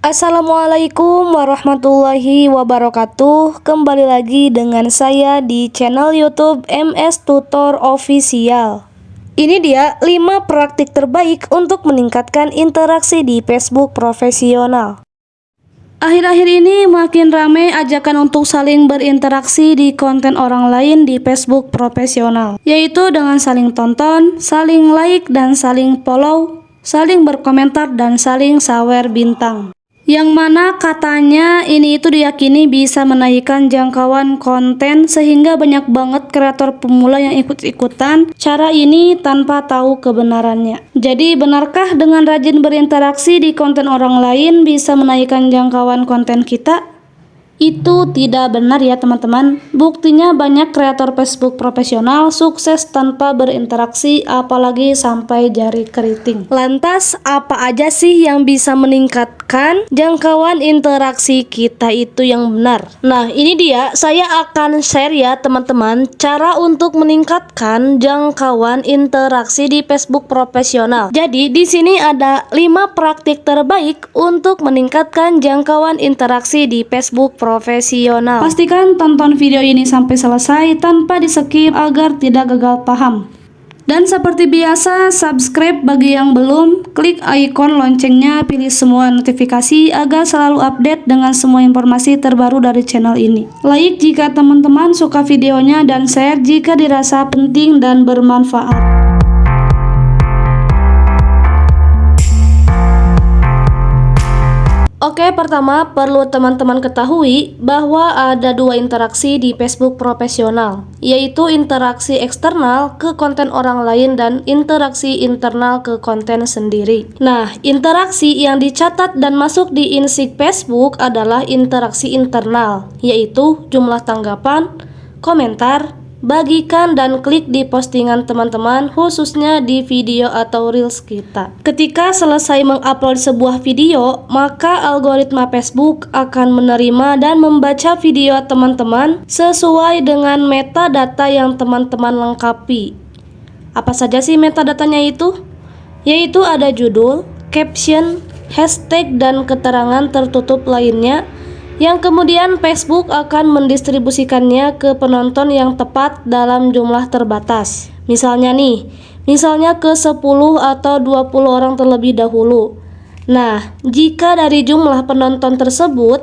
Assalamualaikum warahmatullahi wabarakatuh. Kembali lagi dengan saya di channel YouTube MS Tutor Official. Ini dia 5 praktik terbaik untuk meningkatkan interaksi di Facebook profesional. Akhir-akhir ini makin ramai ajakan untuk saling berinteraksi di konten orang lain di Facebook profesional, yaitu dengan saling tonton, saling like dan saling follow, saling berkomentar dan saling sawer bintang. Yang mana katanya ini itu diyakini bisa menaikkan jangkauan konten sehingga banyak banget kreator pemula yang ikut-ikutan cara ini tanpa tahu kebenarannya. Jadi benarkah dengan rajin berinteraksi di konten orang lain bisa menaikkan jangkauan konten kita? Itu tidak benar ya teman-teman. Buktinya banyak kreator Facebook profesional sukses tanpa berinteraksi, apalagi sampai jari keriting. Lantas apa aja sih yang bisa meningkatkan jangkauan interaksi kita itu yang benar? Nah ini dia, saya akan share ya teman-teman cara untuk meningkatkan jangkauan interaksi di Facebook profesional. Jadi di sini ada 5 praktik terbaik untuk meningkatkan jangkauan interaksi di Facebook profesional. Pastikan tonton video ini sampai selesai tanpa di skip agar tidak gagal paham. Dan seperti biasa, subscribe bagi yang belum, klik ikon loncengnya, pilih semua notifikasi agar selalu update dengan semua informasi terbaru dari channel ini. Like jika teman-teman suka videonya dan share jika dirasa penting dan bermanfaat. Oke, pertama perlu teman-teman ketahui bahwa ada 2 interaksi di Facebook profesional, yaitu interaksi eksternal ke konten orang lain dan interaksi internal ke konten sendiri. Nah, interaksi yang dicatat dan masuk di insik Facebook adalah interaksi internal, yaitu jumlah tanggapan, komentar, bagikan dan klik di postingan teman-teman, khususnya di video atau reels kita. Ketika selesai mengupload sebuah video, maka algoritma Facebook akan menerima dan membaca video teman-teman sesuai dengan metadata yang teman-teman lengkapi. Apa saja sih metadatanya itu? Yaitu ada judul, caption, hashtag dan keterangan tertutup lainnya, yang kemudian Facebook akan mendistribusikannya ke penonton yang tepat dalam jumlah terbatas. Misalnya ke 10 atau 20 orang terlebih dahulu. Nah, jika dari jumlah penonton tersebut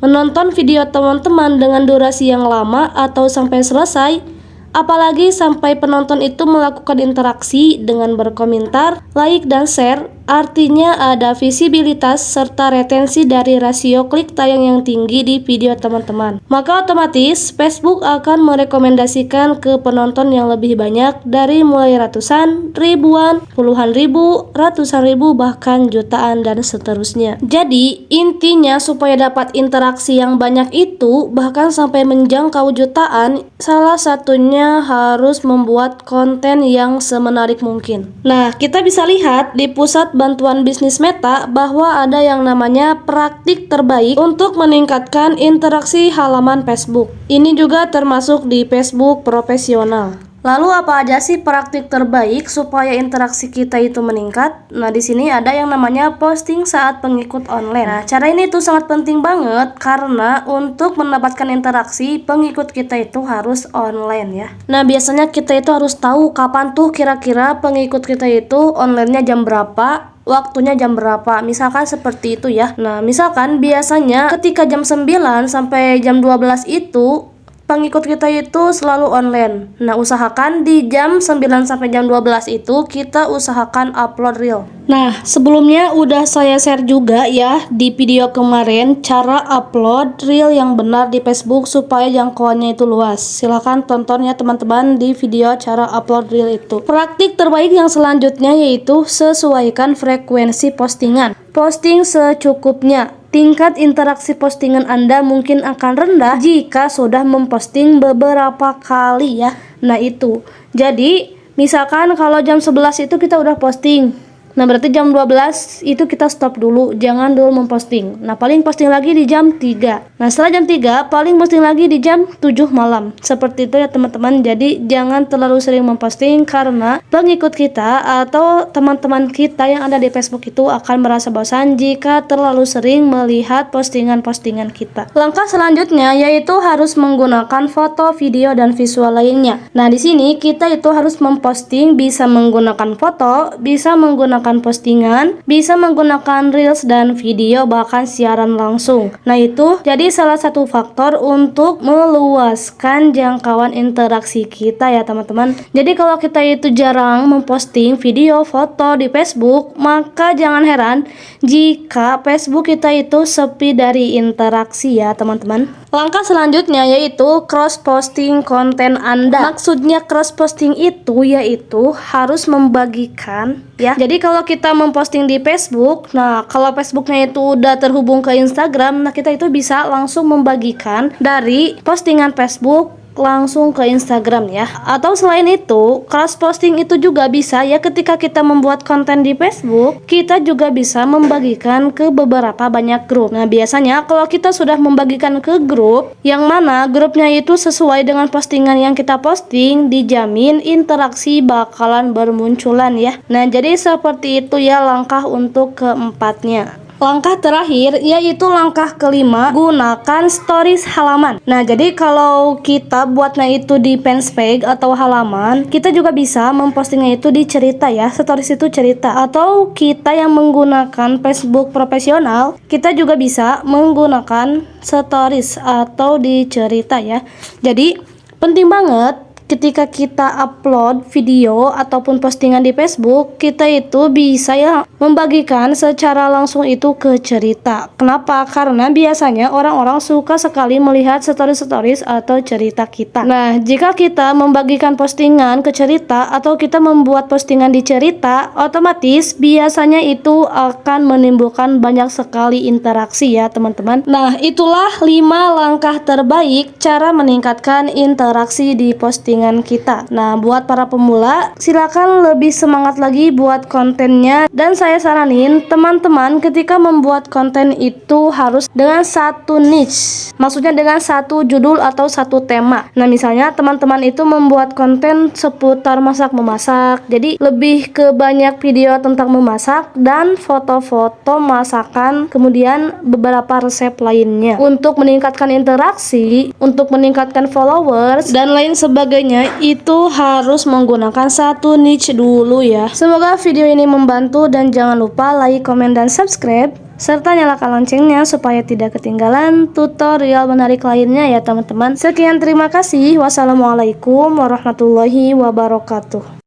menonton video teman-teman dengan durasi yang lama atau sampai selesai, apalagi sampai penonton itu melakukan interaksi dengan berkomentar, like dan share, artinya ada visibilitas serta retensi dari rasio klik tayang yang tinggi di video teman-teman. Maka otomatis Facebook akan merekomendasikan ke penonton yang lebih banyak dari mulai ratusan, ribuan, puluhan ribu, ratusan ribu, bahkan jutaan dan seterusnya. Jadi intinya supaya dapat interaksi yang banyak itu, bahkan sampai menjangkau jutaan, salah satunya harus membuat konten yang semenarik mungkin. Nah, kita bisa lihat di pusat bantuan bisnis Meta bahwa ada yang namanya praktik terbaik untuk meningkatkan interaksi halaman Facebook. Ini juga termasuk di Facebook profesional. Lalu apa aja sih praktik terbaik supaya interaksi kita itu meningkat? Nah, di sini ada yang namanya posting saat pengikut online. Nah, cara ini tuh sangat penting banget karena untuk mendapatkan interaksi pengikut kita itu harus online ya. Nah, biasanya kita itu harus tahu kapan tuh kira-kira pengikut kita itu online-nya jam berapa, waktunya jam berapa, misalkan seperti itu ya. Nah, misalkan biasanya ketika jam 9 sampai jam 12 itu pengikut kita itu selalu online. Nah, usahakan di jam 9 sampai jam 12 itu kita usahakan upload reel. Nah, sebelumnya udah saya share juga ya di video kemarin cara upload reel yang benar di Facebook supaya jangkauannya itu luas. Silahkan tonton ya teman-teman di video cara upload reel itu. Praktik terbaik yang selanjutnya yaitu sesuaikan frekuensi postingan. Posting secukupnya. Tingkat interaksi postingan Anda mungkin akan rendah jika sudah memposting beberapa kali ya. Nah itu. Jadi misalkan kalau jam 11 itu kita udah posting. Nah berarti jam 12 itu kita stop dulu, jangan dulu memposting. Nah paling posting lagi di jam 3. Nah, setelah jam 3 paling posting lagi di jam 7 malam. Seperti itu ya teman-teman. Jadi jangan terlalu sering memposting karena pengikut kita atau teman-teman kita yang ada di Facebook itu akan merasa bosan jika terlalu sering melihat postingan-postingan kita. Langkah selanjutnya yaitu harus menggunakan foto, video, dan visual lainnya. Nah, di sini kita itu harus memposting bisa menggunakan foto, bisa menggunakan postingan, bisa menggunakan reels dan video, bahkan siaran langsung. Nah, itu jadi salah satu faktor untuk meluaskan jangkauan interaksi kita ya teman-teman. Jadi kalau kita itu jarang memposting video, foto di Facebook, maka jangan heran jika Facebook kita itu sepi dari interaksi ya teman-teman. Langkah selanjutnya yaitu cross posting konten Anda. Maksudnya cross posting itu yaitu harus membagikan ya. Jadi kalau kita memposting di Facebook, nah kalau Facebooknya itu udah terhubung ke Instagram, nah kita itu bisa langsung membagikan dari postingan Facebook langsung ke Instagram ya. Atau selain itu, cross posting itu juga bisa ya, ketika kita membuat konten di Facebook, kita juga bisa membagikan ke beberapa banyak grup. Nah, biasanya kalau kita sudah membagikan ke grup, yang mana grupnya itu sesuai dengan postingan yang kita posting, dijamin interaksi bakalan bermunculan ya. Nah, jadi seperti itu ya langkah untuk keempatnya. Langkah terakhir yaitu langkah kelima, gunakan stories halaman. Nah, jadi kalau kita buatnya itu di fanspage atau halaman, kita juga bisa mempostingnya itu di cerita ya. Stories itu cerita. Atau kita yang menggunakan Facebook profesional, kita juga bisa menggunakan stories atau di cerita ya. Jadi penting banget ketika kita upload video ataupun postingan di Facebook, kita itu bisa ya membagikan secara langsung itu ke cerita. Kenapa? Karena biasanya orang-orang suka sekali melihat stories atau cerita kita. Nah, jika kita membagikan postingan ke cerita atau kita membuat postingan di cerita, otomatis biasanya itu akan menimbulkan banyak sekali interaksi ya teman-teman. Nah, itulah 5 langkah terbaik cara meningkatkan interaksi di postingan kita. Nah, buat para pemula, silakan lebih semangat lagi buat kontennya, dan saya saranin teman-teman ketika membuat konten itu harus dengan satu niche. Maksudnya dengan satu judul atau satu tema. Nah, misalnya teman-teman itu membuat konten seputar masak-memasak. Jadi lebih ke banyak video tentang memasak dan foto-foto masakan, kemudian beberapa resep lainnya. Untuk meningkatkan interaksi, untuk meningkatkan followers dan lain sebagainya, itu harus menggunakan satu niche dulu ya. Semoga video ini membantu, dan jangan lupa like, komen, dan subscribe, serta nyalakan loncengnya supaya tidak ketinggalan tutorial menarik lainnya ya teman-teman. Sekian, terima kasih. Wassalamualaikum warahmatullahi wabarakatuh.